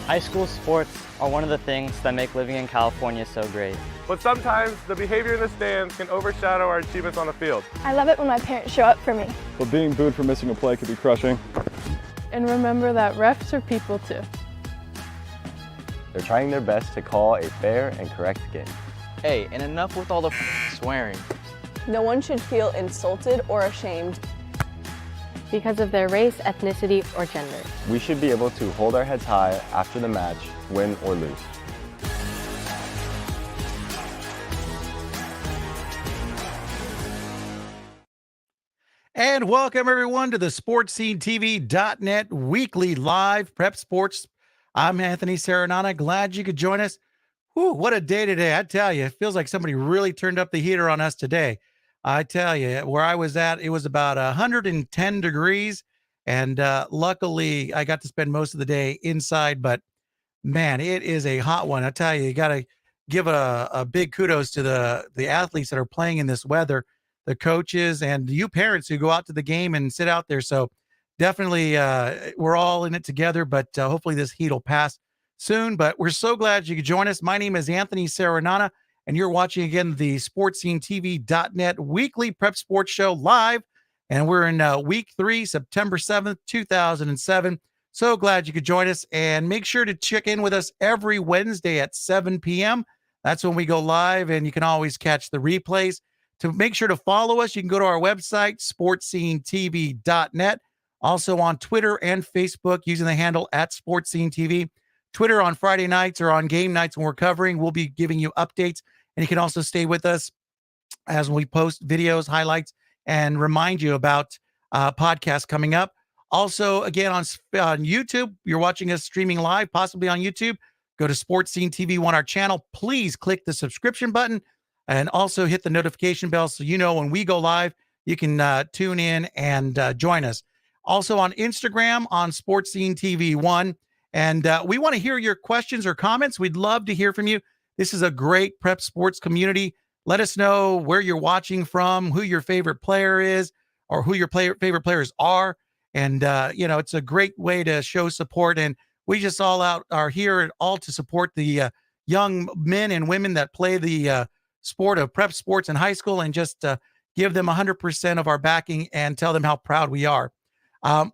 High school sports are one of the things that make living in California so great. But sometimes the behavior in the stands can overshadow our achievements on the field. I love it when my parents show up for me. But being booed for missing a play could be crushing. And remember that refs are people too. They're trying their best to call a fair and correct game. Hey, and enough with all the swearing. No one should feel insulted or ashamed because of their race, ethnicity, or gender. We should be able to hold our heads high after the match, win or lose. And welcome everyone to the SportsSceneTV.net weekly live prep sports. I'm Anthony Serenana. Glad you could join us. Whew, what a day today. I tell you, it feels like somebody really turned up the heater on us today. I tell you, where I was at, it was about 110 degrees. And luckily, I got to spend most of the day inside. But, man, it is a hot one. I tell you, you got to give a big kudos to the athletes that are playing in this weather, the coaches, and you parents who go out to the game and sit out there. So definitely we're all in it together. But hopefully this heat will pass soon. But we're so glad you could join us. My name is Anthony Serenana. And you're watching, again, the SportsSceneTV.net weekly prep sports show live. And we're in week 3, September 7th, 2007. So glad you could join us. And make sure to check in with us every Wednesday at 7 p.m. That's when we go live. And you can always catch the replays. To make sure to follow us, you can go to our website, sportscenetv.net. Also on Twitter and Facebook using the handle @SportsSceneTV. Twitter on Friday nights or on game nights when we're covering, we'll be giving you updates. And you can also stay with us as we post videos, highlights, and remind you about podcasts coming up. Also, again, on YouTube, you're watching us streaming live, possibly on YouTube. Go to Sports Scene TV1, our channel. Please click the subscription button and also hit the notification bell so you know when we go live, you can tune in and join us. Also on Instagram, on Sports Scene TV1. And we want to hear your questions or comments. We'd love to hear from you. This is a great prep sports community. Let us know where you're watching from, who your favorite player is, or who your favorite players are. And, it's a great way to show support. And we just are here all to support the young men and women that play the sport of prep sports in high school and just give them 100% of our backing and tell them how proud we are.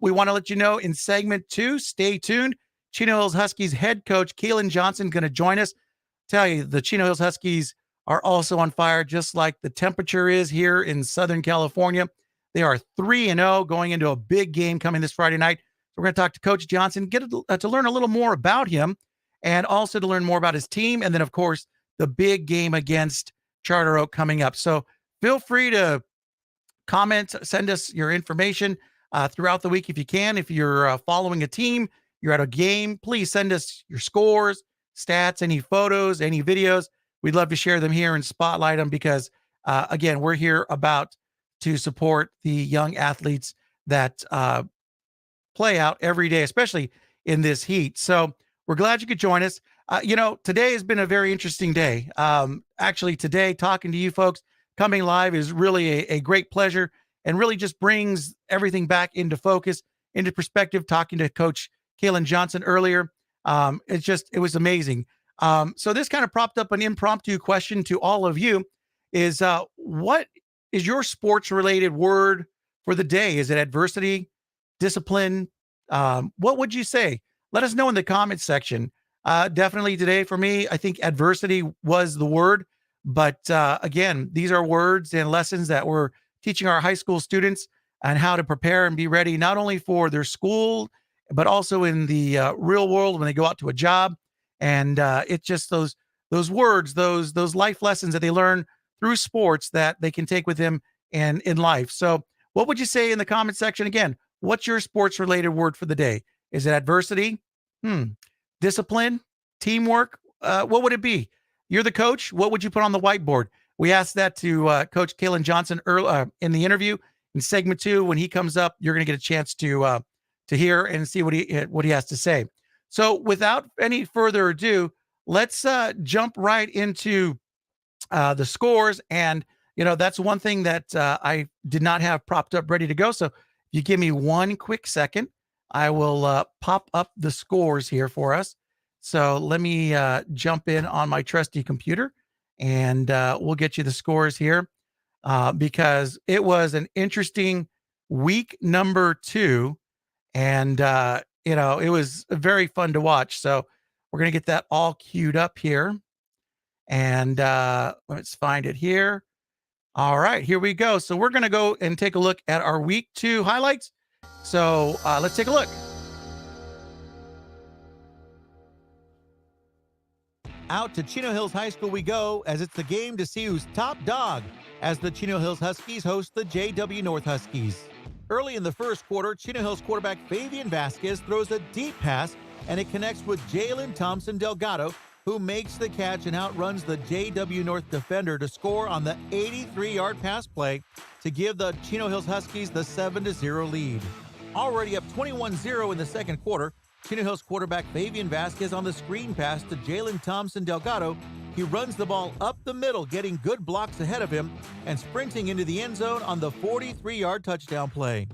We want to let you know in segment 2, stay tuned. Chino Hills Huskies head coach Keland Johnson going to join us. Tell you, the Chino Hills Huskies are also on fire, just like the temperature is here in Southern California. They are 3-0 going into a big game coming this Friday night. So we're going to talk to Coach Johnson, get to learn a little more about him and also to learn more about his team. And then, of course, the big game against Charter Oak coming up. So feel free to comment, send us your information throughout the week if you can. If you're following a team, you're at a game, please send us your scores, stats, any photos, any videos. We'd love to share them here and spotlight them because, again, we're here to support the young athletes that play out every day, especially in this heat. So we're glad you could join us. Today has been a very interesting day. Actually, today, talking to you folks, coming live is really a great pleasure and really just brings everything back into focus, into perspective, talking to Coach Keland Johnson earlier. It was amazing. So this kind of propped up an impromptu question to all of you is what is your sports related word for the day? Is it adversity, discipline? What would you say? Let us know in the comments section. Definitely today for me, I think adversity was the word. But again, these are words and lessons that we're teaching our high school students on how to prepare and be ready, not only for their school, but also in the real world when they go out to a job. And it's just those words, those life lessons that they learn through sports that they can take with them and in life. So what would you say in the comment section? Again, what's your sports related word for the day? Is it adversity? Discipline? Teamwork? What would it be? You're the coach. What would you put on the whiteboard? We asked that to Coach Keland Johnson early in the interview. In segment 2, when he comes up, you're going to get a chance to hear and see what he has to say. So without any further ado, let's jump right into the scores. And, that's one thing that I did not have propped up ready to go. So if you give me one quick second, I will pop up the scores here for us. So let me jump in on my trusty computer and we'll get you the scores here because it was an interesting week number 2. And, it was very fun to watch. So we're going to get that all queued up here. And let's find it here. All right, here we go. So we're going to go and take a look at our week 2 highlights. So let's take a look. Out to Chino Hills High School we go, as it's the game to see who's top dog, as the Chino Hills Huskies host the JW North Huskies. Early in the first quarter, Chino Hills quarterback Fabian Vasquez throws a deep pass, and it connects with Jalen Thompson Delgado, who makes the catch and outruns the JW North defender to score on the 83-yard pass play to give the Chino Hills Huskies the 7-0 lead. Already up 21-0 in the second quarter, Chino Hills quarterback Fabian Vasquez on the screen pass to Jalen Thompson Delgado. He runs the ball up the middle, getting good blocks ahead of him and sprinting into the end zone on the 43-yard touchdown play.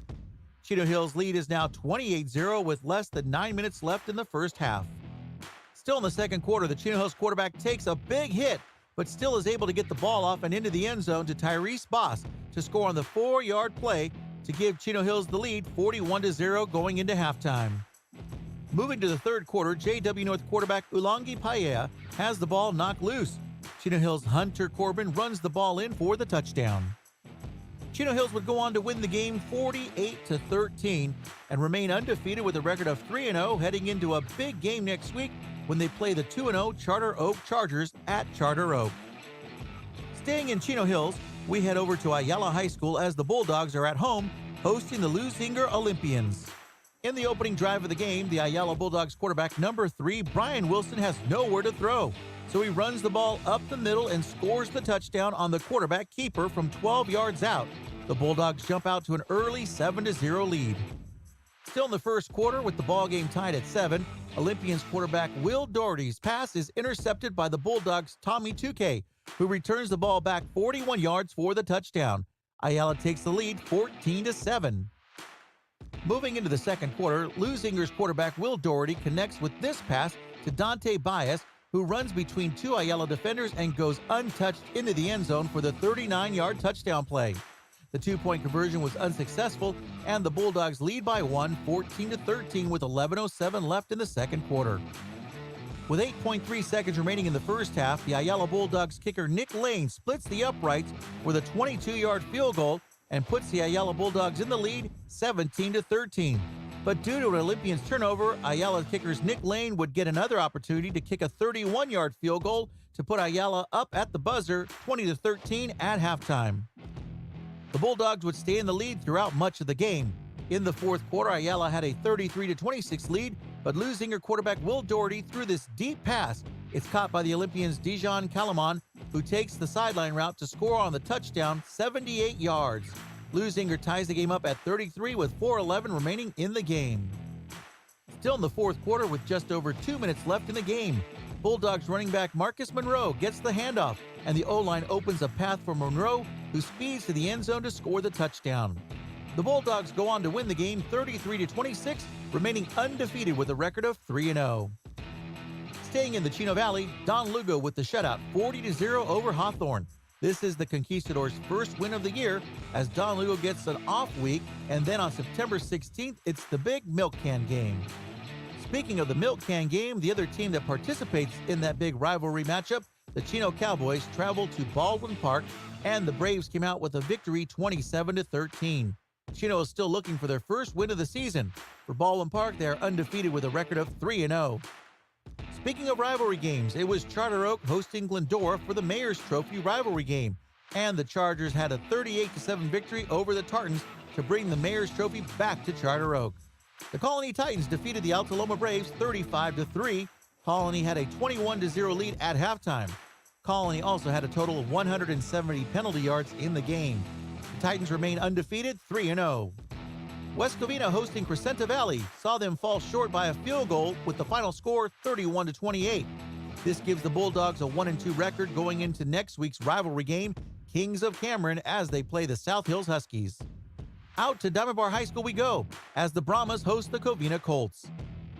Chino Hills' lead is now 28-0 with less than 9 minutes left in the first half. Still in the second quarter, the Chino Hills quarterback takes a big hit, but still is able to get the ball off and into the end zone to Tyrese Boss to score on the 4-yard play to give Chino Hills the lead 41-0 going into halftime. Moving to the third quarter, JW North quarterback Ulangi Paella has the ball knocked loose, Chino Hills' Hunter Corbin runs the ball in for the touchdown. Chino Hills would go on to win the game 48-13 and remain undefeated with a record of 3-0 heading into a big game next week when they play the 2-0 Charter Oak Chargers at Charter Oak. Staying in Chino Hills, we head over to Ayala High School as the Bulldogs are at home hosting the Lusinger Olympians. In the opening drive of the game, the Ayala Bulldogs quarterback number 3, Brian Wilson, has nowhere to throw. So he runs the ball up the middle and scores the touchdown on the quarterback keeper from 12 yards out. The Bulldogs jump out to an early 7-0 lead. Still in the first quarter, with the ball game tied at 7, Olympians quarterback Will Doherty's pass is intercepted by the Bulldogs' Tommy Tukey, who returns the ball back 41 yards for the touchdown. Ayala takes the lead 14-7. Moving into the second quarter, Lusinger's quarterback Will Doherty connects with this pass to Dante Baez, who runs between two Ayala defenders and goes untouched into the end zone for the 39-yard touchdown play. The two-point conversion was unsuccessful, and the Bulldogs lead by 1, 14-13, with 11:07 left in the second quarter. With 8.3 seconds remaining in the first half, the Ayala Bulldogs kicker Nick Lane splits the uprights with a 22-yard field goal and puts the Ayala Bulldogs in the lead 17-13. But due to an Olympians turnover, Ayala kickers Nick Lane would get another opportunity to kick a 31-yard field goal to put Ayala up at the buzzer 20-13 at halftime. The Bulldogs would stay in the lead throughout much of the game. In the fourth quarter, Ayala had a 33-26 lead, but Lusinger quarterback Will Doherty threw this deep pass. It's caught by the Olympians' Dijon Calamon, who takes the sideline route to score on the touchdown 78 yards. Lusinger ties the game up at 33 with 4:11 remaining in the game. Still in the fourth quarter with just over 2 minutes left in the game, Bulldogs running back Marcus Monroe gets the handoff, and the O-line opens a path for Monroe, who speeds to the end zone to score the touchdown. The Bulldogs go on to win the game 33-26, remaining undefeated with a record of 3-0. Staying in the Chino Valley, Don Lugo with the shutout 40-0 over Hawthorne. This is the Conquistadors' first win of the year as Don Lugo gets an off week, and then on September 16th, it's the big milk can game. Speaking of the milk can game, the other team that participates in that big rivalry matchup, the Chino Cowboys, traveled to Baldwin Park, and the Braves came out with a victory 27-13. Chino is still looking for their first win of the season. For Baldwin Park, they are undefeated with a record of 3-0. Speaking of rivalry games, it was Charter Oak hosting Glendora for the Mayor's Trophy rivalry game, and the Chargers had a 38-7 victory over the Tartans to bring the Mayor's Trophy back to Charter Oak. The Colony Titans defeated the Altaloma Braves 35-3. Colony had a 21-0 lead at halftime. Colony also had a total of 170 penalty yards in the game. The Titans remain undefeated 3-0. West Covina hosting Crescenta Valley saw them fall short by a field goal with the final score 31-28. This gives the Bulldogs a 1-2 record going into next week's rivalry game, Kings of Cameron, as they play the South Hills Huskies. Out to Diamond Bar High School we go as the Brahmas host the Covina Colts.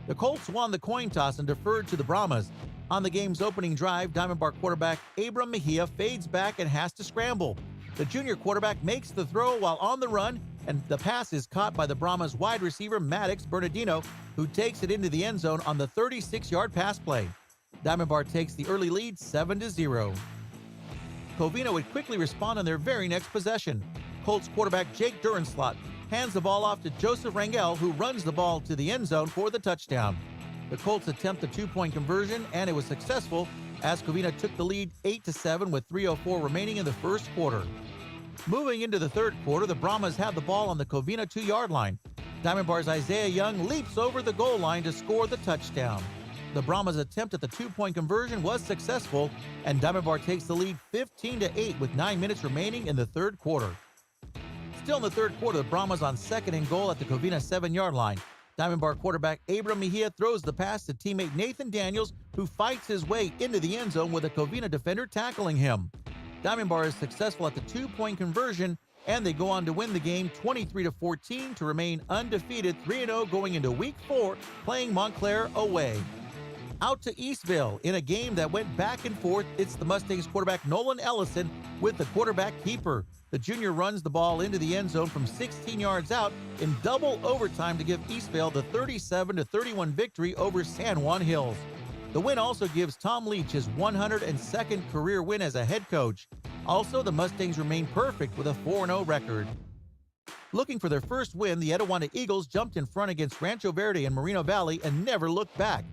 The Colts won the coin toss and deferred to the Brahmas. On the game's opening drive, Diamond Bar quarterback Abram Mejia fades back and has to scramble. The junior quarterback makes the throw while on the run, and the pass is caught by the Brahmas wide receiver Maddox Bernardino, who takes it into the end zone on the 36-yard pass play. Diamond Bar takes the early lead 7-0. Covina would quickly respond on their very next possession. Colts quarterback Jake Durenslot hands the ball off to Joseph Rangel, who runs the ball to the end zone for the touchdown. The Colts attempt a two-point conversion, and it was successful as Covina took the lead 8-7 with 3:04 remaining in the first quarter. Moving into the third quarter, the Brahmas have the ball on the Covina 2-yard line. Diamond Bar's Isaiah Young leaps over the goal line to score the touchdown. The Brahmas' attempt at the two-point conversion was successful, and Diamond Bar takes the lead 15-8 with 9 minutes remaining in the third quarter. Still in the third quarter, the Brahmas on second and goal at the Covina 7-yard line. Diamond Bar quarterback Abram Mejia throws the pass to teammate Nathan Daniels, who fights his way into the end zone with a Covina defender tackling him. Diamond Bar is successful at the two-point conversion, and they go on to win the game 23-14 to remain undefeated 3-0 going into Week 4, playing Montclair away. Out to Eastville in a game that went back and forth, it's the Mustangs quarterback Nolan Ellison with the quarterback keeper. The junior runs the ball into the end zone from 16 yards out in double overtime to give Eastville the 37-31 victory over San Juan Hills. The win also gives Tom Leach his 102nd career win as a head coach. Also, the Mustangs remain perfect with a 4-0 record. Looking for their first win, the Etiwanda Eagles jumped in front against Rancho Verde and Moreno Valley and never looked back.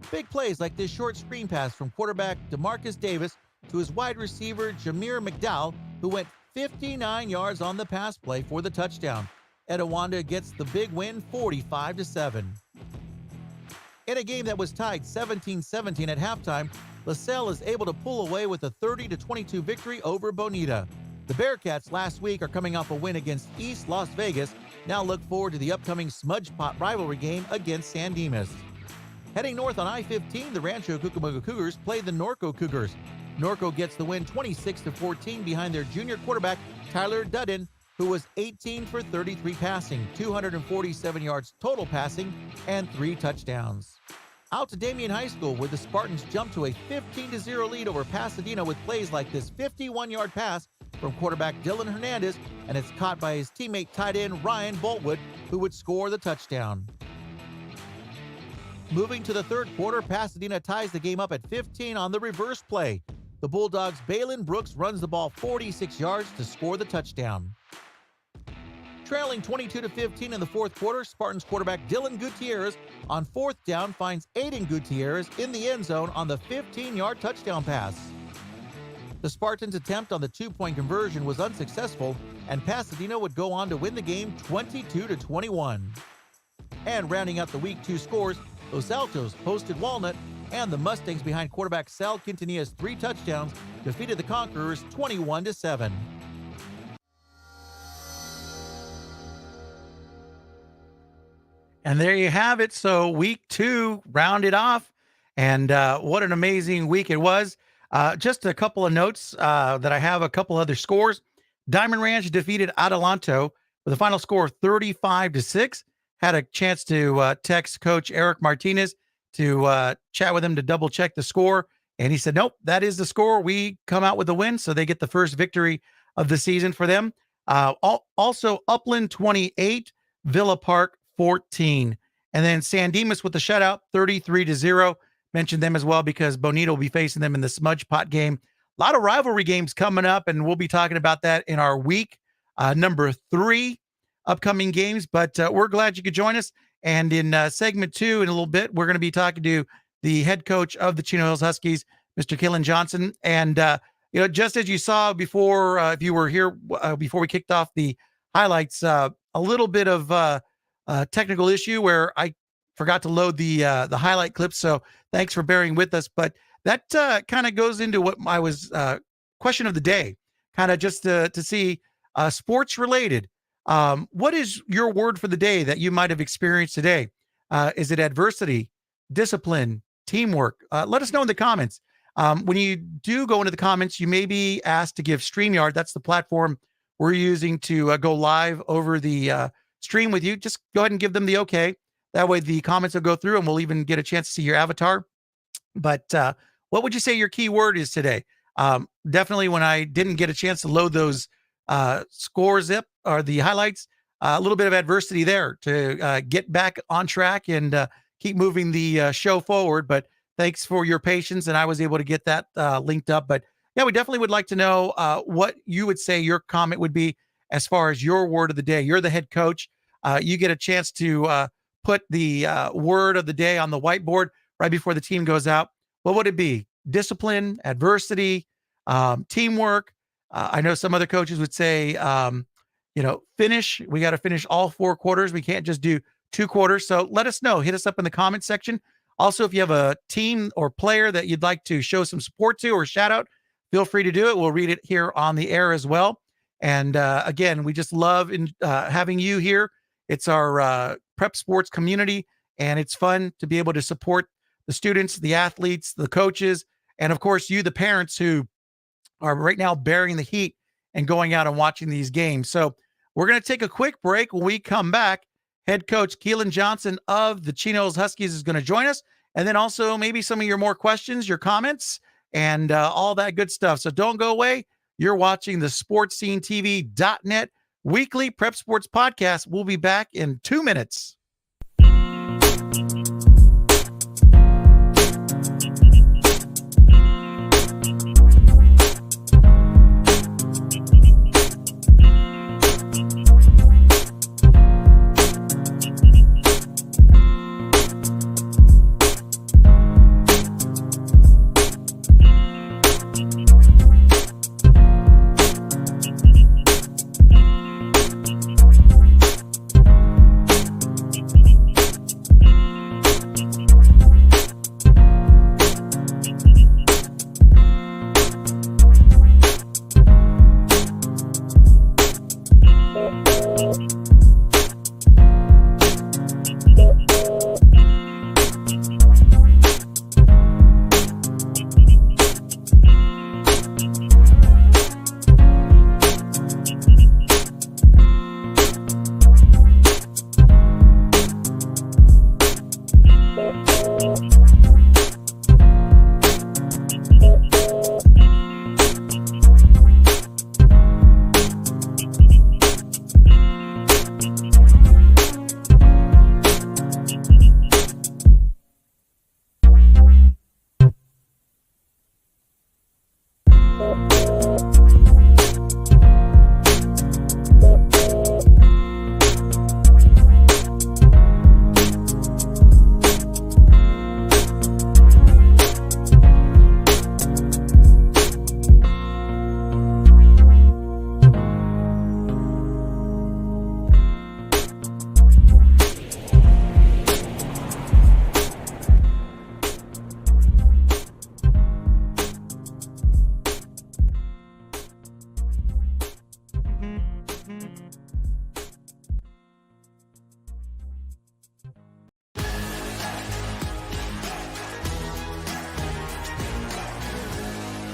Big plays like this short screen pass from quarterback DeMarcus Davis to his wide receiver Jameer McDowell, who went 59 yards on the pass play for the touchdown. Etiwanda gets the big win 45-7. In a game that was tied 17-17 at halftime, LaSalle is able to pull away with a 30-22 victory over Bonita. The Bearcats last week are coming off a win against East Las Vegas. Now look forward to the upcoming Smudge Pot rivalry game against San Dimas. Heading north on I-15, the Rancho Cucamonga Cougars play the Norco Cougars. Norco gets the win 26-14 behind their junior quarterback Tyler Dudden, who was 18 for 33 passing, 247 yards total passing, and 3 touchdowns. Out to Damien High School, where the Spartans jump to a 15-0 lead over Pasadena with plays like this 51-yard pass from quarterback Dylan Hernandez, and it's caught by his teammate tight end Ryan Boltwood, who would score the touchdown. Moving to the third quarter, Pasadena ties the game up at 15 on the reverse play. The Bulldogs' Balin Brooks runs the ball 46 yards to score the touchdown. Trailing 22-15 in the fourth quarter, Spartans quarterback Dylan Gutierrez on fourth down finds Aiden Gutierrez in the end zone on the 15-yard touchdown pass. The Spartans' attempt on the 2-point conversion was unsuccessful, and Pasadena would go on to win the game 22-21. And rounding out the Week 2 scores, Los Altos hosted Walnut, and the Mustangs behind quarterback Sal Quintanilla's 3 touchdowns defeated the Conquerors 21-7. And there you have it. So week 2 rounded off, and what an amazing week it was. Just a couple of notes that I have, a couple other scores. Diamond Ranch defeated Adelanto with a final score of 35-6. Had a chance to text Coach Eric Martinez to chat with him to double check the score. And he said, nope, that is the score. We come out with the win. So they get the first victory of the season for them. Also Upland 28, Villa Park 14. And then San Dimas with the shutout 33-0. Mentioned them as well because Bonita will be facing them in the Smudge Pot game. A lot of rivalry games coming up, and we'll be talking about that in our week number 3 upcoming games. But we're glad you could join us. And in segment 2, in a little bit, we're going to be talking to the head coach of the Chino Hills Huskies, Mr. Keland Johnson. And, just as you saw before, if you were here before we kicked off the highlights, a little bit of technical issue where I forgot to load the highlight clips. So thanks for bearing with us. But that kind of goes into what I was question of the day, kind of just to see sports related. What is your word for the day that you might have experienced today? Is it adversity, discipline, teamwork? Let us know in the comments. When you do go into the comments, you may be asked to give StreamYard. That's the platform we're using to go live over the stream with you. Just go ahead and give them the okay. That way the comments will go through and we'll even get a chance to see your avatar. But what would you say your key word is today? Definitely when I didn't get a chance to load those score zip or the highlights, a little bit of adversity there to get back on track and keep moving the show forward. But thanks for your patience, and I was able to get that linked up. But yeah, we definitely would like to know what you would say your comment would be as far as your word of the day. You're the head coach. You get a chance to put the word of the day on the whiteboard right before the team goes out. What would it be? Discipline, adversity, teamwork. I know some other coaches would say, finish. We got to finish all 4 quarters. We can't just do 2 quarters. So let us know. Hit us up in the comment section. Also, if you have a team or player that you'd like to show some support to or shout out, feel free to do it. We'll read it here on the air as well. And again, we just love having you here. It's our prep sports community, and it's fun to be able to support the students, the athletes, the coaches, and of course, you, the parents who are right now bearing the heat and going out and watching these games. So we're going to take a quick break. When we come back, head coach Keland Johnson of the Chino Hills Huskies is going to join us. And then also maybe some of your more questions, your comments, and all that good stuff. So don't go away. You're watching the SportsSceneTV.net weekly prep sports podcast. We'll be back in 2 minutes.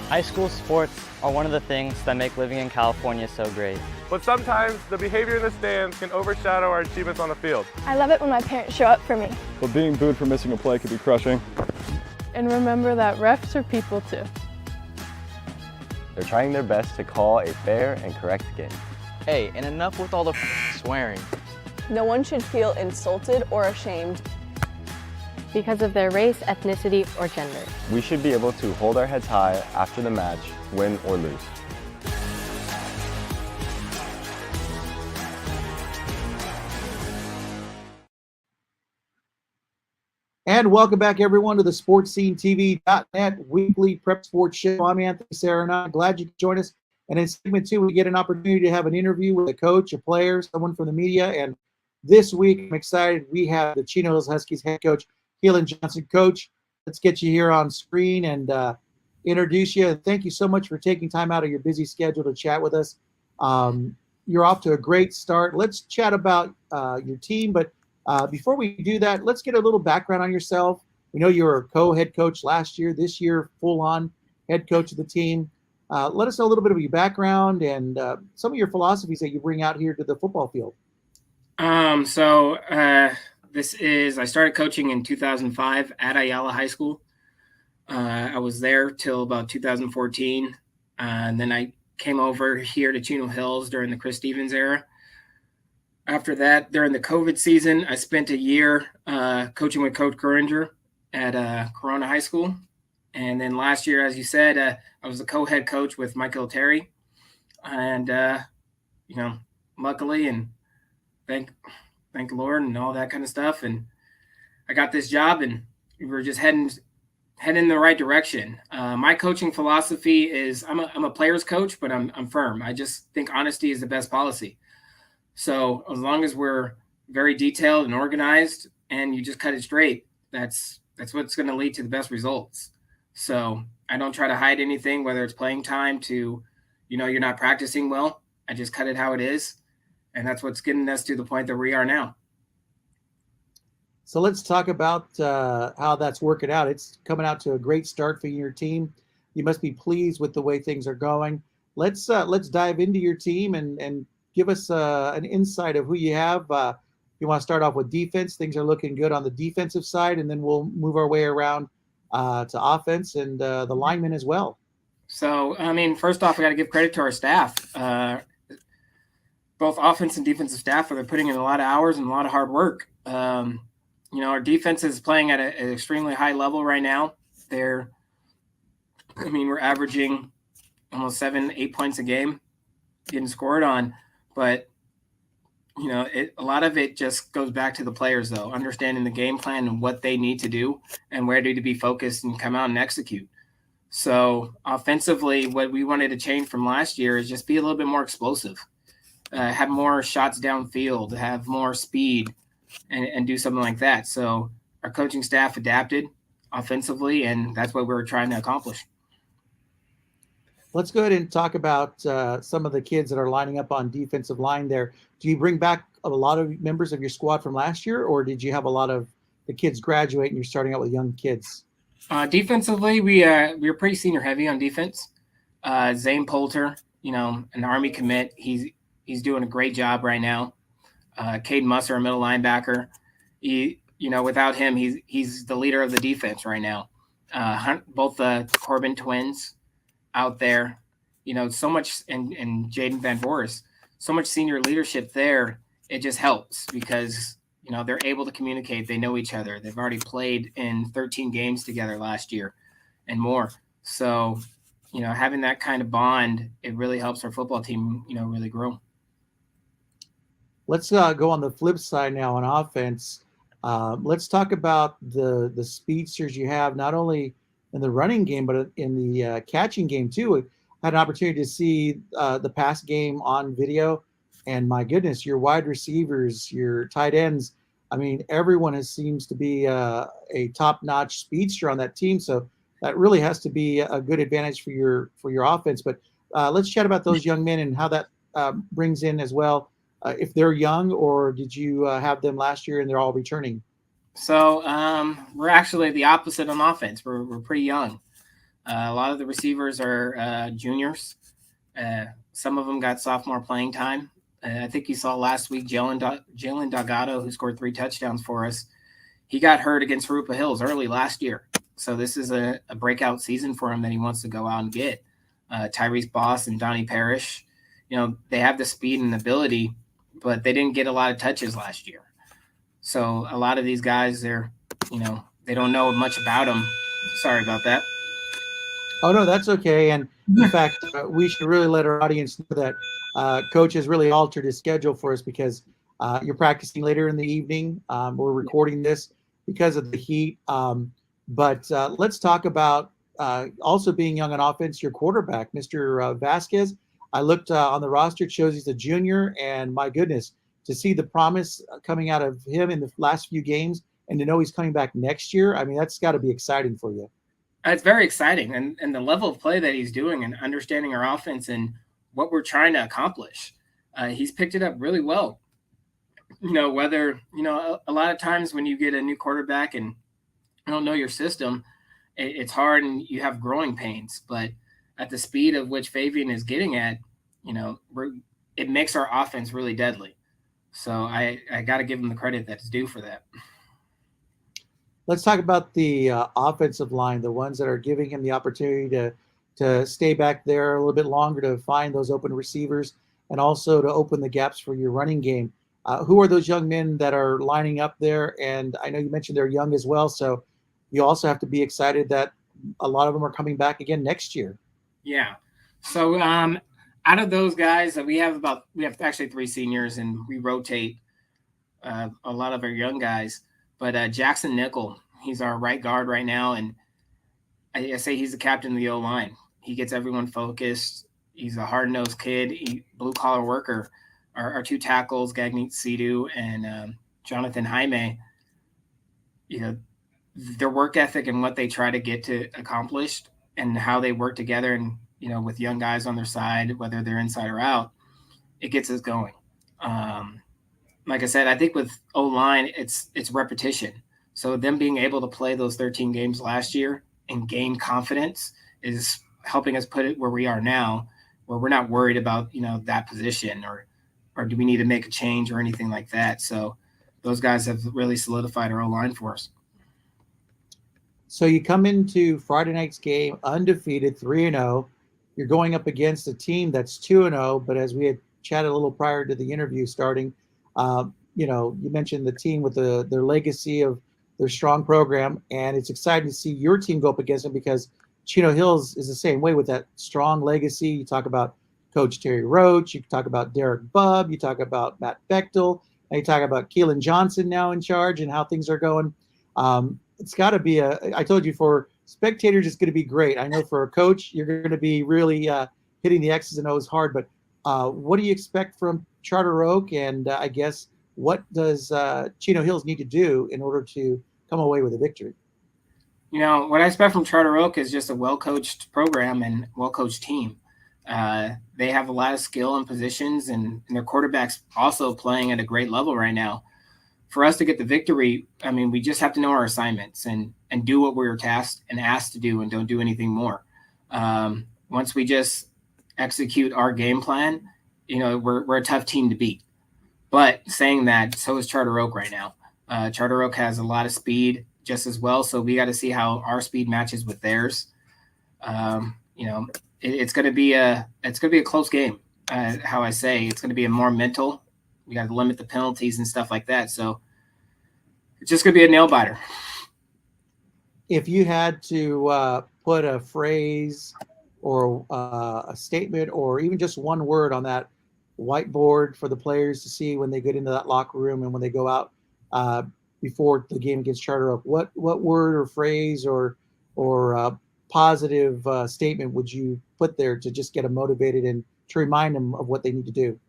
High school sports are one of the things that make living in California so great. But sometimes the behavior in the stands can overshadow our achievements on the field. I love it when my parents show up for me. But being booed for missing a play can be crushing. And remember that refs are people too. They're trying their best to call a fair and correct game. Hey, and enough with all the swearing. No one should feel insulted or ashamed because of their race, ethnicity, or gender. We should be able to hold our heads high after the match, win or lose. And welcome back, everyone, to the SportsSceneTV.net weekly prep sports show. I'm Anthony Saranana. Glad you could join us. And in segment 2, we get an opportunity to have an interview with a coach, a player, someone from the media. And this week, I'm excited. We have the Chino Huskies head coach, Keland Johnson. Coach, let's get you here on screen and introduce you. Thank you so much for taking time out of your busy schedule to chat with us. You're off to a great start. Let's chat about your team, but before we do that, let's get a little background on yourself. We know you were a co-head coach last year. This year, full-on head coach of the team. Let us know a little bit of your background and some of your philosophies that you bring out here to the football field. I started coaching in 2005 at Ayala High School. I was there till about 2014. And then I came over here to Chino Hills during the Chris Stevens era. After that, during the COVID season, I spent a year coaching with Coach Guringer at Corona High School. And then last year, as you said, I was the co-head coach with Michael Terry. And, luckily, and thank the Lord and all that kind of stuff. And I got this job, and we were just heading in the right direction. My coaching philosophy is I'm a player's coach, but I'm firm. I just think honesty is the best policy. So as long as we're very detailed and organized and you just cut it straight, that's what's going to lead to the best results. So I don't try to hide anything, whether it's playing time to, you're not practicing well. I just cut it how it is. And that's what's getting us to the point that we are now. So let's talk about how that's working out. It's coming out to a great start for your team. You must be pleased with the way things are going. Let's dive into your team and give us an insight of who you have. You want to start off with defense. Things are looking good on the defensive side, and then we'll move our way around to offense and the linemen as well. So, first off, I got to give credit to our staff. Both offense and defensive staff, they're putting in a lot of hours and a lot of hard work. Our defense is playing at an extremely high level right now. We're averaging almost 7-8 points a game getting scored on. But, a lot of it just goes back to the players, though, understanding the game plan and what they need to do and where to be focused and come out and execute. So offensively, what we wanted to change from last year is just be a little bit more explosive, have more shots downfield, have more speed, and do something like that. So our coaching staff adapted offensively, and that's what we're trying to accomplish. Let's go ahead and talk about some of the kids that are lining up on defensive line there. Do you bring back a lot of members of your squad from last year, or did you have a lot of the kids graduate and you're starting out with young kids? Defensively, we're pretty senior heavy on defense. Zane Poulter, an Army commit, he's doing a great job right now. Caden Musser, a middle linebacker. Without him, he's the leader of the defense right now. Both the Corbin twins out there, so much, and Jaden Van Boris, so much senior leadership there. It just helps because, they're able to communicate. They know each other. They've already played in 13 games together last year and more. So, having that kind of bond, it really helps our football team, really grow. Let's go on the flip side now on offense. Let's talk about the speedsters you have, not only in the running game, but in the catching game too. I had an opportunity to see the pass game on video, and my goodness, your wide receivers, your tight ends, everyone seems to be a top-notch speedster on that team. So that really has to be a good advantage for your offense. But let's chat about those young men and how that brings in as well. If they're young, or did you have them last year and they're all returning? So we're actually the opposite on offense. We're pretty young. A lot of the receivers are juniors. Some of them got sophomore playing time. I think you saw last week Jalen Delgado, who scored 3 touchdowns for us. He got hurt against Rupa Hills early last year. So this is a breakout season for him that he wants to go out and get. Tyrese Boss and Donnie Parrish, they have the speed and ability, but they didn't get a lot of touches last year. So a lot of these guys, they don't know much about them. Sorry about that. Oh, no, that's okay. And in fact, we should really let our audience know that Coach has really altered his schedule for us because you're practicing later in the evening. We're recording this because of the heat. But let's talk about also being young on offense, your quarterback, Mr. Vasquez. I looked on the roster. It shows he's a junior. And my goodness, to see the promise coming out of him in the last few games and to know he's coming back next year, I mean, that's got to be exciting for you. It's very exciting. And the level of play that he's doing and understanding our offense and what we're trying to accomplish, he's picked it up really well. A lot of times when you get a new quarterback and you don't know your system, it's hard and you have growing pains. But at the speed of which Fabian is getting at, it makes our offense really deadly. So I got to give him the credit that's due for that. Let's talk about the offensive line, the ones that are giving him the opportunity to stay back there a little bit longer, to find those open receivers, and also to open the gaps for your running game. Who are those young men that are lining up there? And I know you mentioned they're young as well, so you also have to be excited that a lot of them are coming back again next year. Yeah. So out of those guys, we have actually 3 seniors, and we rotate a lot of our young guys. But Jackson Nickel, he's our right guard right now, and I say he's the captain of the O-line. He gets everyone focused. He's a hard-nosed kid, blue-collar worker. Our 2 tackles, Gagneet Sidhu and Jonathan Jaime, their work ethic and what they try to get to accomplished and how they work together and, with young guys on their side, whether they're inside or out, it gets us going. Like I said, I think with O-line, it's repetition. So them being able to play those 13 games last year and gain confidence is helping us put it where we are now, where we're not worried about, that position or do we need to make a change or anything like that. So those guys have really solidified our O-line for us. So you come into Friday night's game undefeated, 3-0. You're going up against a team that's 2-0, but as we had chatted a little prior to the interview starting, you mentioned the team with their legacy of their strong program, and it's exciting to see your team go up against them because Chino Hills is the same way with that strong legacy. You talk about Coach Terry Roach, you talk about Derek Bubb, you talk about Matt Bechtel, and you talk about Keland Johnson now in charge and how things are going. It's got to be I told you, for spectators, it's going to be great. I know for a coach, you're going to be really hitting the X's and O's hard, but what do you expect from Charter Oak? And I guess what does Chino Hills need to do in order to come away with a victory? What I expect from Charter Oak is just a well-coached program and well-coached team. They have a lot of skill and positions, and their quarterback's also playing at a great level right now. For us to get the victory, I mean, we just have to know our assignments and do what we were tasked and asked to do and don't do anything more. Once we just execute our game plan, we're a tough team to beat. But saying that, so is Charter Oak right now. Charter Oak has a lot of speed just as well, so we got to see how our speed matches with theirs. It's going to be a close game. How I say, it's going to be a more mental. We got to limit the penalties and stuff like that. So it's just going to be a nail biter. If you had to put a phrase or a statement or even just one word on that whiteboard for the players to see when they get into that locker room and when they go out before the game against Charter Oak, what word or phrase or positive statement would you put there to just get them motivated and to remind them of what they need to do?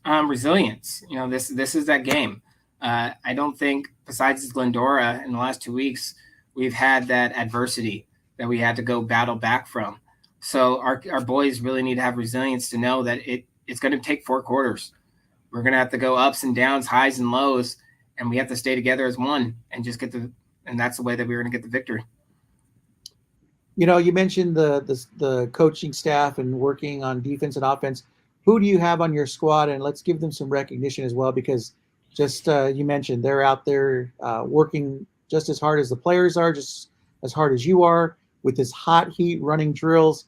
Resilience. This is that game. I don't think, besides Glendora in the last 2 weeks, we've had that adversity that we had to go battle back from. So our boys really need to have resilience to know that it's going to take 4 quarters. We're going to have to go ups and downs, highs and lows, and we have to stay together as one and just and that's the way that we're going to get the victory. You mentioned the coaching staff and working on defense and offense. Who do you have on your squad? And let's give them some recognition as well, because just you mentioned they're out there working just as hard as the players are, just as hard as you are with this hot heat running drills.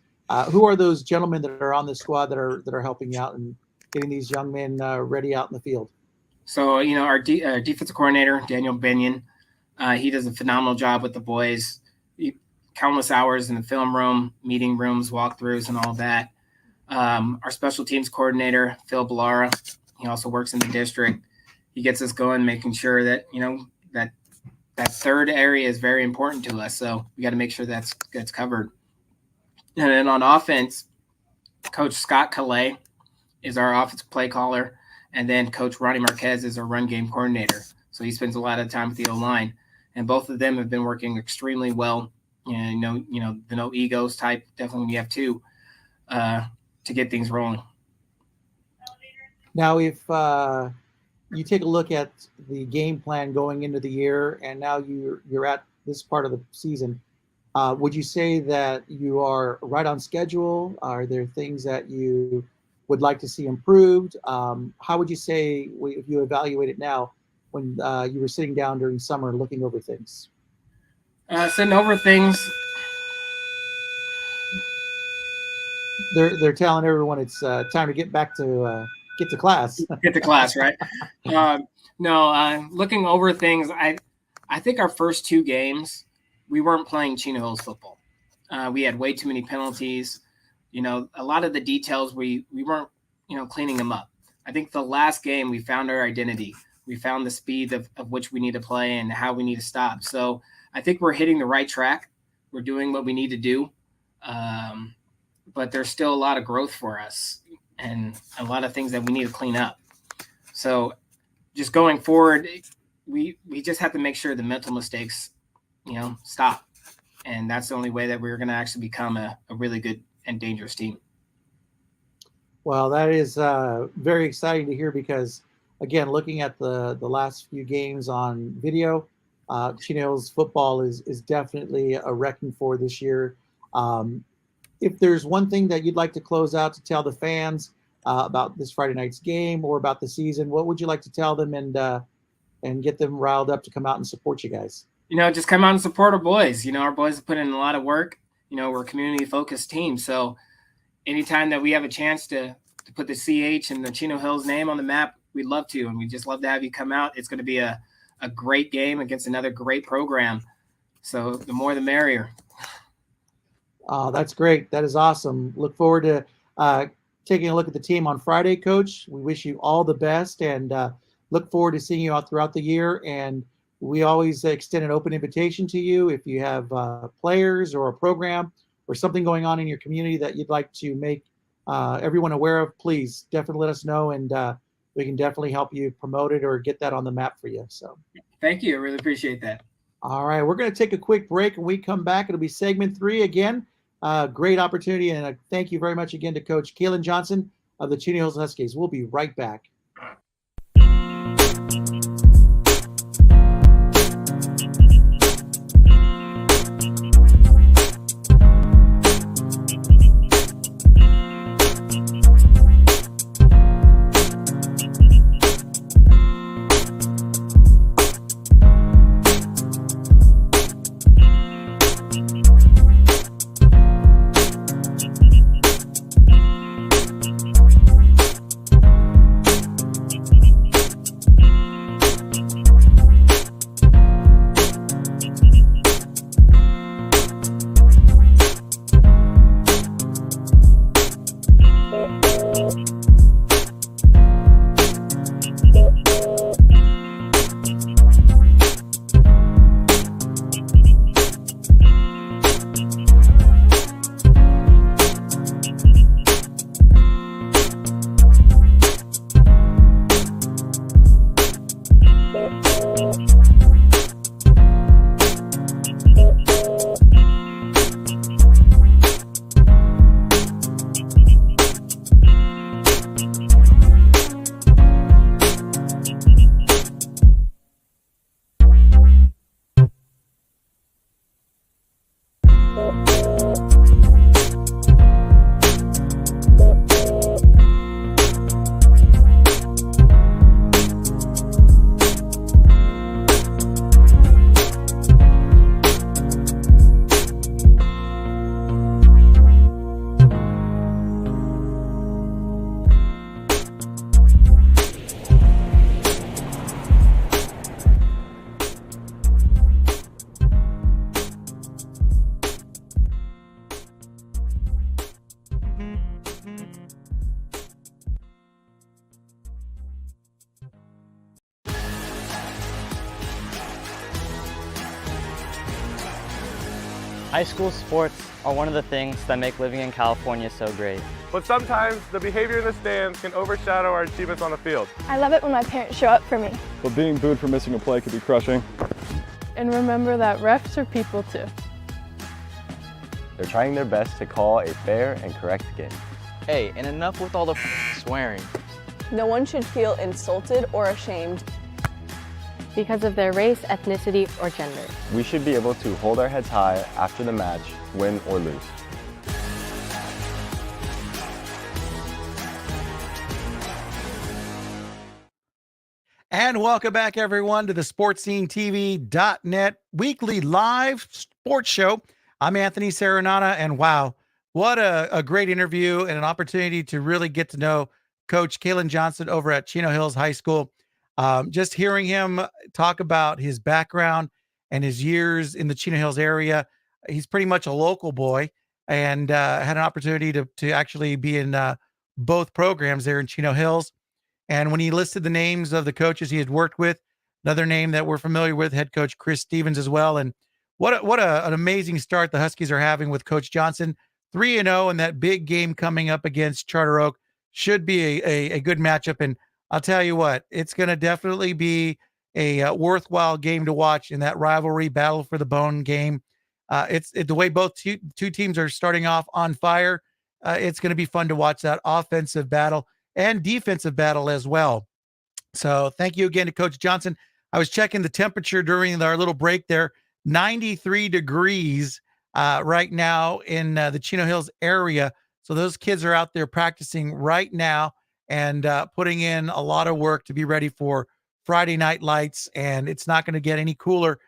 Who are those gentlemen that are on the squad that are helping you out and getting these young men ready out in the field? So, our defensive coordinator, Daniel Binion, he does a phenomenal job with the boys. Countless hours in the film room, meeting rooms, walkthroughs, and all that. Our special teams coordinator, Phil Ballara, he also works in the district. He gets us going, making sure that, that third area is very important to us. So we got to make sure that's covered. And then on offense, Coach Scott Calais is our offensive play caller. And then Coach Ronnie Marquez is our run game coordinator. So he spends a lot of time with the O-line. And both of them have been working extremely well. And, the no egos type, definitely when you have two, to get things rolling. Now, if you take a look at the game plan going into the year, and now you're at this part of the season, would you say that you are right on schedule? Are there things that you would like to see improved? How would you say, if you evaluate it now, when you were sitting down during summer looking over things? Sitting over things. They're telling everyone it's time to get back to get to class. Get to class, right? Looking over things, I think our first two games, we weren't playing Chino Hills football. We had way too many penalties. A lot of the details we weren't, cleaning them up. I think the last game we found our identity. We found the speed of which we need to play and how we need to stop. So I think we're hitting the right track. We're doing what we need to do. But there's still a lot of growth for us and a lot of things that we need to clean up. So just going forward, we just have to make sure the mental mistakes, stop. And that's the only way that we're going to actually become a really good and dangerous team. Well, that is very exciting to hear because, again, looking at the last few games on video, Chino Hills football is definitely a wrecking for this year. If there's one thing that you'd like to close out to tell the fans about this Friday night's game or about the season, what would you like to tell them and get them riled up to come out and support you guys? Just come out and support our boys. Our boys have put in a lot of work. We're a community-focused team. So anytime that we have a chance to put the CH and the Chino Hills name on the map, we'd love to. And we'd just love to have you come out. It's going to be a great game against another great program. So the more the merrier. Oh, that's great. That is awesome. Look forward to taking a look at the team on Friday, Coach. We wish you all the best and look forward to seeing you out throughout the year. And we always extend an open invitation to you. If you have players or a program or something going on in your community that you'd like to make everyone aware of, please definitely let us know, and we can definitely help you promote it or get that on the map for you. So, thank you. I really appreciate that. All right, we're going to take a quick break. When we come back, it'll be segment 3 again. Great opportunity, and thank you very much again to Coach Keland Johnson of the Chino Hills Huskies. We'll be right back. High school sports are one of the things that make living in California so great. But sometimes the behavior in the stands can overshadow our achievements on the field. I love it when my parents show up for me. But being booed for missing a play could be crushing. And remember that refs are people too. They're trying their best to call a fair and correct game. Hey, and enough with all the swearing. No one should feel insulted or ashamed because of their race, ethnicity, or gender. We should be able to hold our heads high after the match, win or lose. And welcome back, everyone, to the SportsSceneTV.net weekly live sports show. I'm Anthony Serenata, and wow, what a great interview and an opportunity to really get to know Coach Keland Johnson over at Chino Hills High School. Just hearing him talk about his background and his years in the Chino Hills area, he's pretty much a local boy and had an opportunity to actually be in both programs there in Chino Hills. And when he listed the names of the coaches he had worked with, another name that we're familiar with, head coach Chris Stevens as well. And an amazing start the Huskies are having with Coach Johnson, 3-0, and that big game coming up against Charter Oak should be a good matchup. And I'll tell you what, it's going to definitely be a worthwhile game to watch in that rivalry battle for the bone game. It's the way both two teams are starting off on fire. It's going to be fun to watch that offensive battle and defensive battle as well. So thank you again to Coach Johnson. I was checking the temperature during our little break there, 93 degrees right now in the Chino Hills area. So those kids are out there practicing right now and putting in a lot of work to be ready for Friday night lights. And it's not going to get any cooler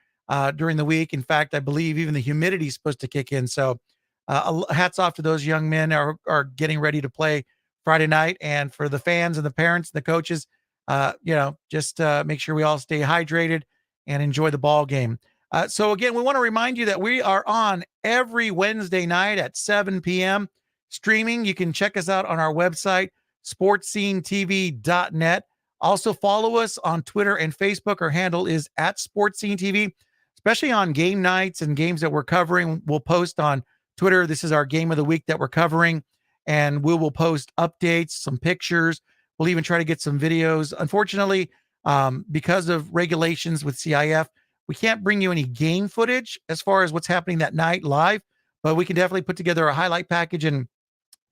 during the week. In fact, I believe even the humidity is supposed to kick in. So hats off to those young men are getting ready to play Friday night. And for the fans and the parents and the coaches, just make sure we all stay hydrated and enjoy the ball game. So again, we want to remind you that we are on every Wednesday night at 7 p.m. streaming. You can check us out on our website, sportscenetv.net. Also follow us on Twitter and Facebook. Our handle is at SportsSceneTV, especially on game nights and games that we're covering. We'll post on Twitter. This is our game of the week that we're covering, and we will post updates, some pictures. We'll even try to get some videos. Unfortunately, because of regulations with CIF, we can't bring you any game footage as far as what's happening that night live, but we can definitely put together a highlight package, and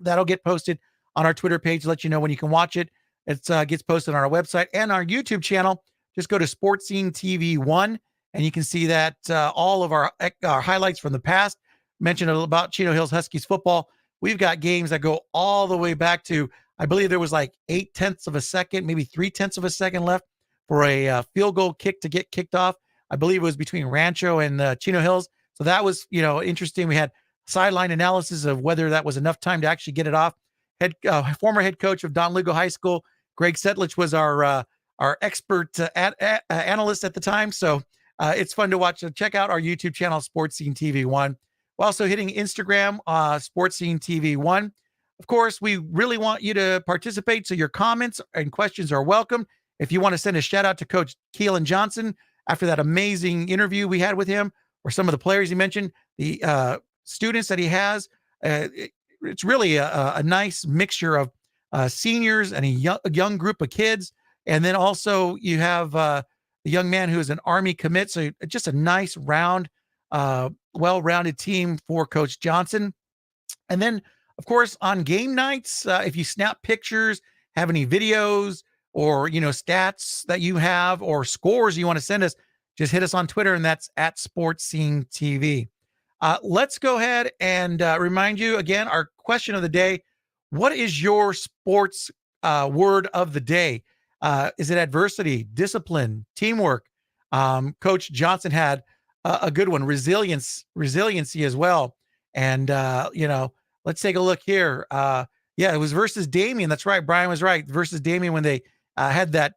that'll get posted on our Twitter page to let you know when you can watch it. It gets posted on our website and our YouTube channel. Just go to Sports Scene TV 1, and you can see that all of our highlights from the past. Mentioned about Chino Hills Huskies football. We've got games that go all the way back to, I believe there was like 0.8 of a second, maybe 0.3 of a second left for a field goal kick to get kicked off. I believe it was between Rancho and Chino Hills. So that was, interesting. We had sideline analysis of whether that was enough time to actually get it off. Former head coach of Don Lugo High School, Greg Setlich, was our expert analyst at the time. So it's fun to watch. So check out our YouTube channel, Sports Scene TV 1. We're also hitting Instagram, Sports Scene TV 1. Of course, we really want you to participate, so your comments and questions are welcome. If you want to send a shout out to Coach Keland Johnson after that amazing interview we had with him, or some of the players he mentioned, the students that he has, it's really a nice mixture of seniors and a young group of kids. And then also you have the young man who is an Army commit. So just a nice round, well-rounded team for Coach Johnson. And then, of course, on game nights, if you snap pictures, have any videos or, stats that you have or scores you want to send us, just hit us on Twitter, and that's at Sports Scene TV. Let's go ahead and remind you again, our question of the day: what is your sports word of the day? Is it adversity, discipline, teamwork? Coach Johnson had a good one, resiliency as well. And, let's take a look here. It was versus Damien. That's right. Brian was right. Versus Damien, when they had that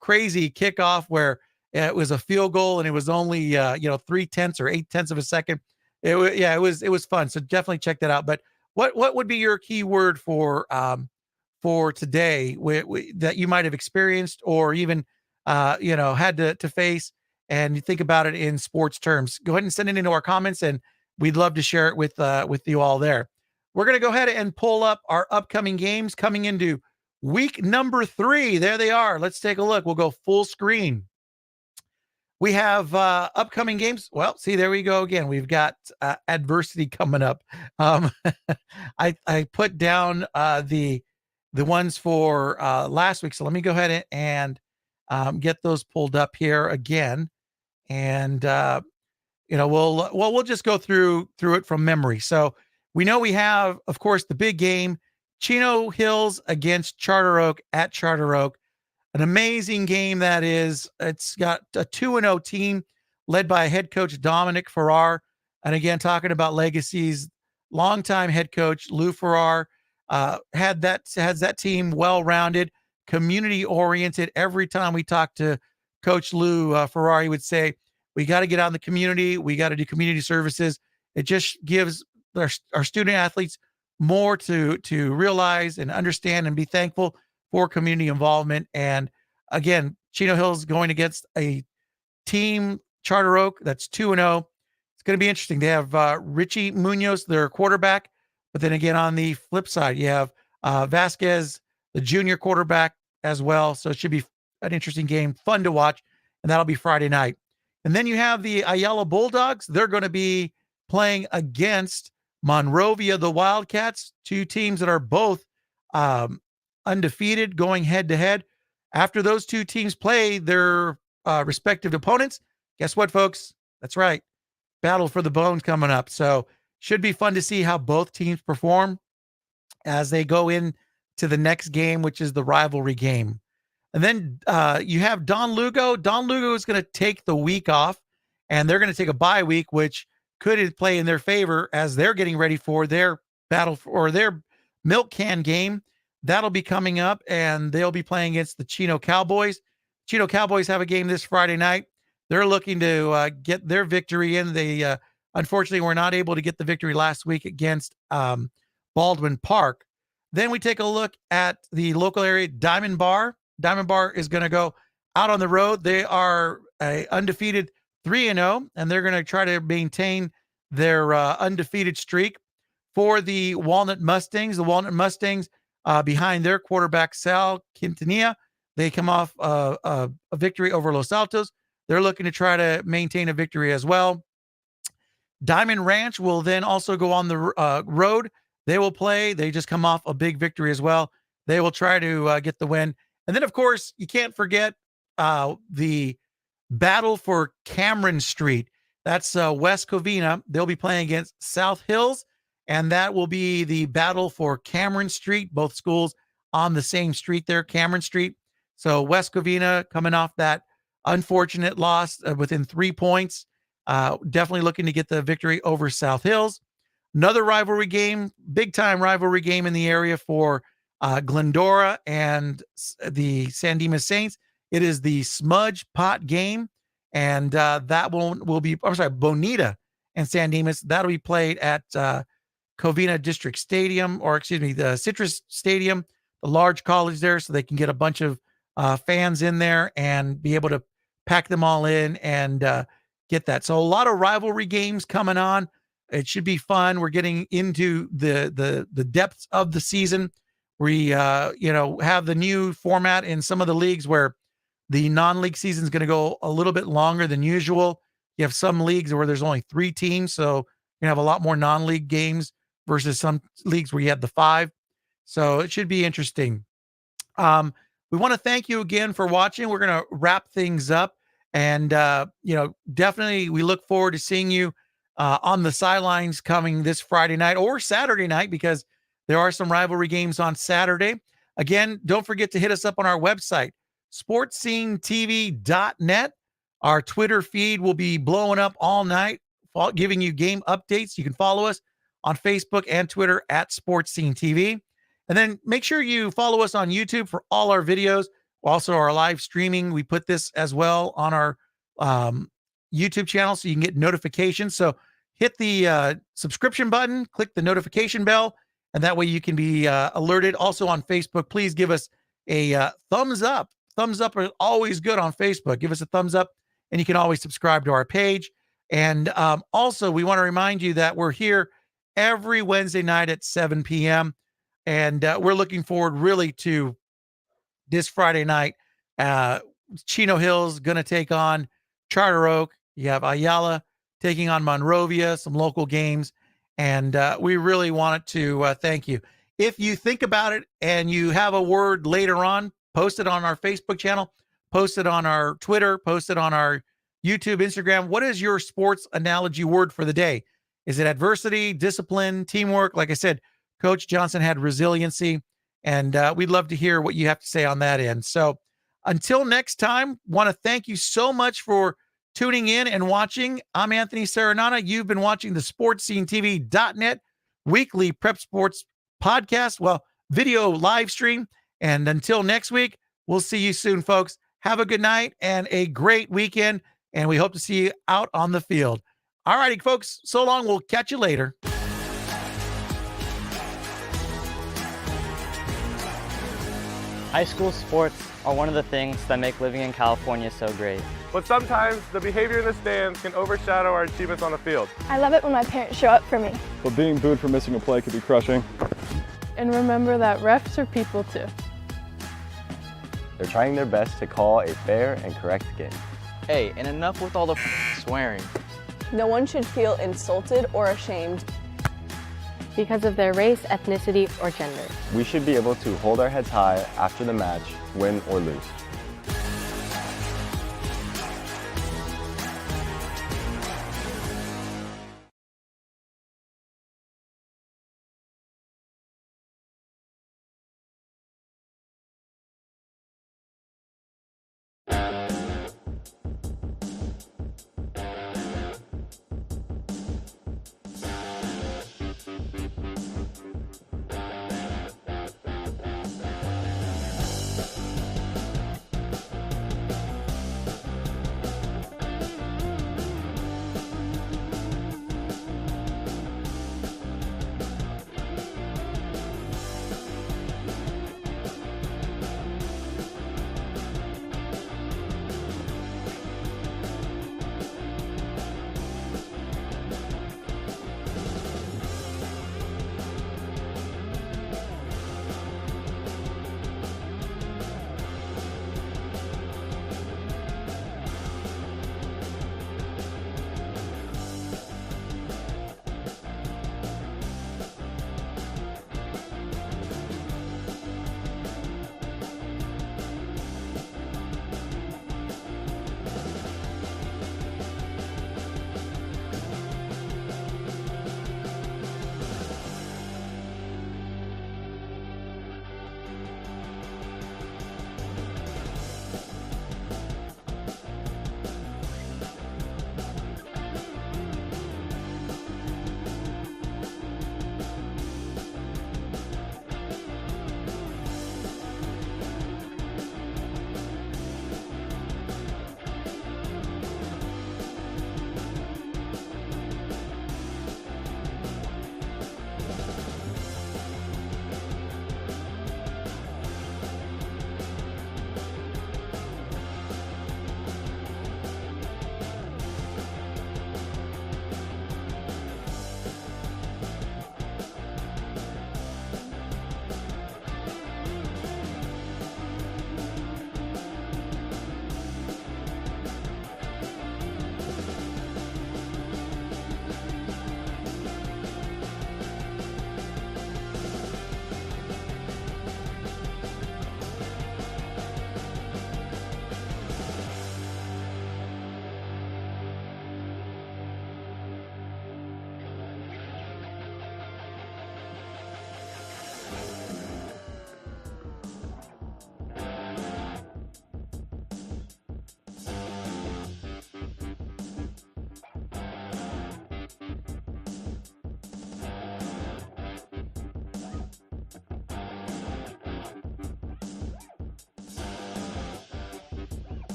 crazy kickoff where it was a field goal and it was only, 0.3 or 0.8 of a second. It was fun. So definitely check that out. But what would be your key word for today that you might have experienced or even, had to face, and you think about it in sports terms? Go ahead and send it into our comments, and we'd love to share it with you all there. We're going to go ahead and pull up our upcoming games coming into week number 3. There they are. Let's take a look. We'll go full screen. We have upcoming games. Well, see, there we go again. We've got adversity coming up. I put down the ones for last week. So let me go ahead and get those pulled up here again. And we'll just go through it from memory. So we know we have, of course, the big game, Chino Hills against Charter Oak at Charter Oak. An amazing game that is. It's got a 2-0 team led by head coach Dominic Farrar. And again, talking about legacies, longtime head coach Lou Farrar has that team well-rounded, community-oriented. Every time we talk to Coach Lou Farrar, he would say, we got to get out in the community. We got to do community services. It just gives our student athletes more to realize and understand and be thankful for community involvement. And again, Chino Hills going against a team, Charter Oak, that's 2-0. It's going to be interesting. They have Richie Munoz, their quarterback. But then again, on the flip side, you have Vasquez, the junior quarterback as well. So it should be an interesting game, fun to watch. And that'll be Friday night. And then you have the Ayala Bulldogs. They're going to be playing against Monrovia, the Wildcats, two teams that are both undefeated going head to head. After those two teams play their respective opponents, guess what, folks? That's right. Battle for the Bones coming up. So should be fun to see how both teams perform as they go in to the next game, which is the rivalry game. And then you have Don Lugo. Don Lugo is going to take the week off, and they're going to take a bye week, which could play in their favor as they're getting ready for their battle or their milk can game. That'll be coming up, and they'll be playing against the Chino Cowboys. Chino Cowboys have a game this Friday night. They're looking to get their victory in. They unfortunately were not able to get the victory last week against Baldwin Park. Then we take a look at the local area, Diamond Bar. Diamond Bar is going to go out on the road. They are a undefeated 3-0, and they're going to try to maintain their undefeated streak. For the Walnut Mustangs, behind their quarterback, Sal Quintanilla, they come off a victory over Los Altos. They're looking to try to maintain a victory as well. Diamond Ranch will then also go on the road. They will play. They just come off a big victory as well. They will try to get the win. And then, of course, you can't forget the battle for Cameron Street. That's West Covina. They'll be playing against South Hills, and that will be the battle for Cameron Street. Both schools on the same street there, Cameron Street. So West Covina coming off that unfortunate loss within 3 points. Definitely looking to get the victory over South Hills. Another rivalry game, big-time rivalry game in the area for Glendora and the San Dimas Saints. It is the Smudge Pot game, and that will be, Bonita and San Dimas. That'll be played at Covina District Stadium, the Citrus Stadium, the large college there, so they can get a bunch of fans in there and be able to pack them all in and get that. So a lot of rivalry games coming on. It should be fun. We're getting into the depths of the season. We have the new format in some of the leagues where the non-league season is going to go a little bit longer than usual. You have some leagues where there's only 3 teams, so you're going to have a lot more non-league games versus some leagues where you have the 5. So it should be interesting. We want to thank you again for watching. We're going to wrap things up, and definitely we look forward to seeing you on the sidelines coming this Friday night or Saturday night, because there are some rivalry games on Saturday. Again, don't forget to hit us up on our website, sportscenetv.net. Our Twitter feed will be blowing up all night, giving you game updates. You can follow us on Facebook and Twitter at Sports Scene TV. And then make sure you follow us on YouTube for all our videos. Also, our live streaming. We put this as well on our YouTube channel so you can get notifications. So hit the subscription button, click the notification bell, and that way you can be alerted. Also on Facebook, please give us a thumbs up. Thumbs up are always good on Facebook. Give us a thumbs up, and you can always subscribe to our page. And also, we want to remind you that we're here every Wednesday night at 7 p.m. And we're looking forward really to this Friday night. Chino Hill's going to take on Charter Oak. You have Ayala taking on Monrovia, some local games. And we really wanted to thank you. If you think about it and you have a word later on, post it on our Facebook channel, post it on our Twitter, post it on our YouTube, Instagram. What is your sports analogy word for the day? Is it adversity, discipline, teamwork? Like I said, Coach Johnson had resiliency, and we'd love to hear what you have to say on that end. So until next time, want to thank you so much for tuning in and watching. I'm Anthony Serenana. You've been watching the SportsSceneTV.net weekly prep sports podcast, video live stream. And until next week, we'll see you soon, folks. Have a good night and a great weekend. And we hope to see you out on the field. All righty, folks. So long. We'll catch you later. High school sports are one of the things that make living in California so great. But sometimes the behavior in the stands can overshadow our achievements on the field. I love it when my parents show up for me. But being booed for missing a play could be crushing. And remember that refs are people too. They're trying their best to call a fair and correct game. Hey, and enough with all the swearing. No one should feel insulted or ashamed because of their race, ethnicity, or gender. We should be able to hold our heads high after the match, win or lose.